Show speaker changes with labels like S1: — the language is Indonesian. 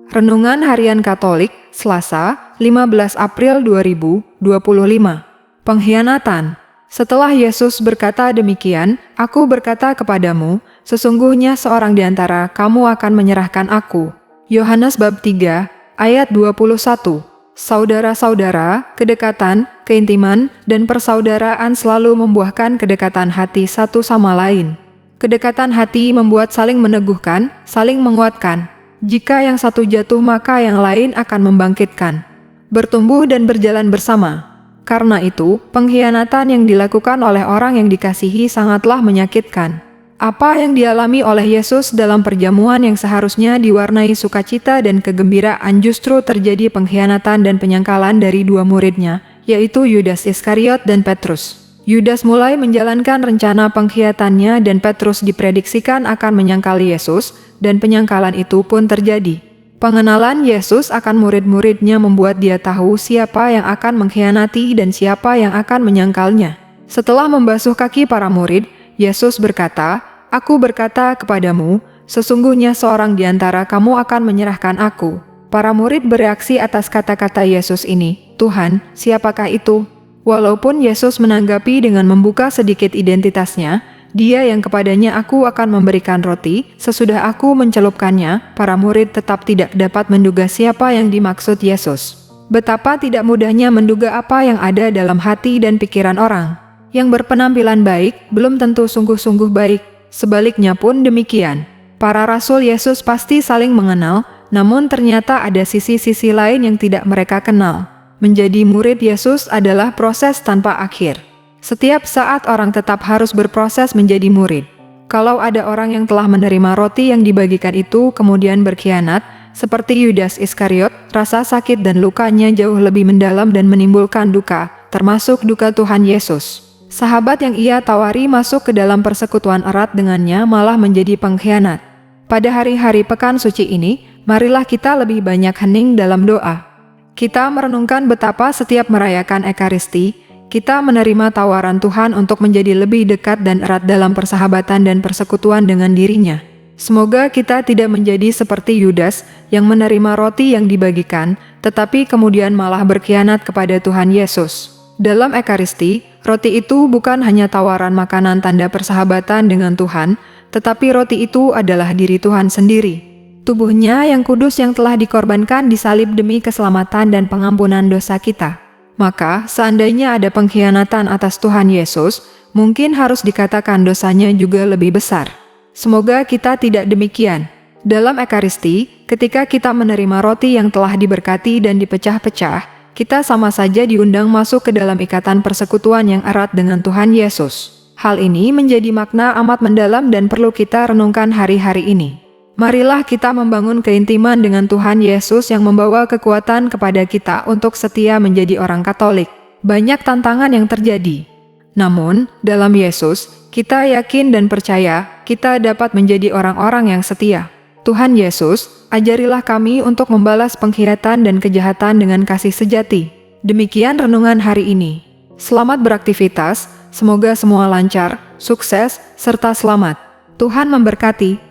S1: Renungan Harian Katolik, Selasa, 15 April 2025. Pengkhianatan. Setelah Yesus berkata demikian, "Aku berkata kepadamu, sesungguhnya seorang di antara kamu akan menyerahkan aku." Yohanes bab 3, ayat 21. Saudara-saudara, kedekatan, keintiman, dan persaudaraan selalu membuahkan kedekatan hati satu sama lain. Kedekatan hati membuat saling meneguhkan, saling menguatkan. Jika yang satu jatuh maka yang lain akan membangkitkan. Bertumbuh dan berjalan bersama. Karena itu, pengkhianatan yang dilakukan oleh orang yang dikasihi sangatlah menyakitkan. Apa yang dialami oleh Yesus dalam perjamuan yang seharusnya diwarnai sukacita dan kegembiraan justru terjadi pengkhianatan dan penyangkalan dari dua muridnya, yaitu Yudas Iskariot dan Petrus. Yudas mulai menjalankan rencana pengkhianatannya dan Petrus diprediksikan akan menyangkali Yesus, dan penyangkalan itu pun terjadi. Pengenalan Yesus akan murid-muridnya membuat dia tahu siapa yang akan mengkhianati dan siapa yang akan menyangkalnya. Setelah membasuh kaki para murid, Yesus berkata, "Aku berkata kepadamu, sesungguhnya seorang di antara kamu akan menyerahkan aku." Para murid bereaksi atas kata-kata Yesus ini, "Tuhan, siapakah itu?" Walaupun Yesus menanggapi dengan membuka sedikit identitasnya, Dia yang kepadanya aku akan memberikan roti, sesudah aku mencelupkannya, para murid tetap tidak dapat menduga siapa yang dimaksud Yesus. Betapa tidak mudahnya menduga apa yang ada dalam hati dan pikiran orang. Yang berpenampilan baik, belum tentu sungguh-sungguh baik. Sebaliknya pun demikian. Para rasul Yesus pasti saling mengenal, namun ternyata ada sisi-sisi lain yang tidak mereka kenal. Menjadi murid Yesus adalah proses tanpa akhir. Setiap saat orang tetap harus berproses menjadi murid. Kalau ada orang yang telah menerima roti yang dibagikan itu kemudian berkhianat, seperti Yudas Iskariot, rasa sakit dan lukanya jauh lebih mendalam dan menimbulkan duka, termasuk duka Tuhan Yesus. Sahabat yang ia tawari masuk ke dalam persekutuan erat dengannya malah menjadi pengkhianat. Pada hari-hari pekan suci ini, marilah kita lebih banyak hening dalam doa. Kita merenungkan betapa setiap merayakan Ekaristi, kita menerima tawaran Tuhan untuk menjadi lebih dekat dan erat dalam persahabatan dan persekutuan dengan dirinya. Semoga kita tidak menjadi seperti Yudas yang menerima roti yang dibagikan, tetapi kemudian malah berkhianat kepada Tuhan Yesus. Dalam Ekaristi, roti itu bukan hanya tawaran makanan tanda persahabatan dengan Tuhan, tetapi roti itu adalah diri Tuhan sendiri. Tubuhnya yang kudus yang telah dikorbankan disalib demi keselamatan dan pengampunan dosa kita. Maka, seandainya ada pengkhianatan atas Tuhan Yesus, mungkin harus dikatakan dosanya juga lebih besar. Semoga kita tidak demikian. Dalam Ekaristi, ketika kita menerima roti yang telah diberkati dan dipecah-pecah, kita sama saja diundang masuk ke dalam ikatan persekutuan yang erat dengan Tuhan Yesus. Hal ini menjadi makna amat mendalam dan perlu kita renungkan hari-hari ini. Marilah kita membangun keintiman dengan Tuhan Yesus yang membawa kekuatan kepada kita untuk setia menjadi orang Katolik. Banyak tantangan yang terjadi. Namun, dalam Yesus, kita yakin dan percaya kita dapat menjadi orang-orang yang setia. Tuhan Yesus, ajarilah kami untuk membalas pengkhianatan dan kejahatan dengan kasih sejati. Demikian renungan hari ini. Selamat beraktivitas, semoga semua lancar, sukses, serta selamat. Tuhan memberkati.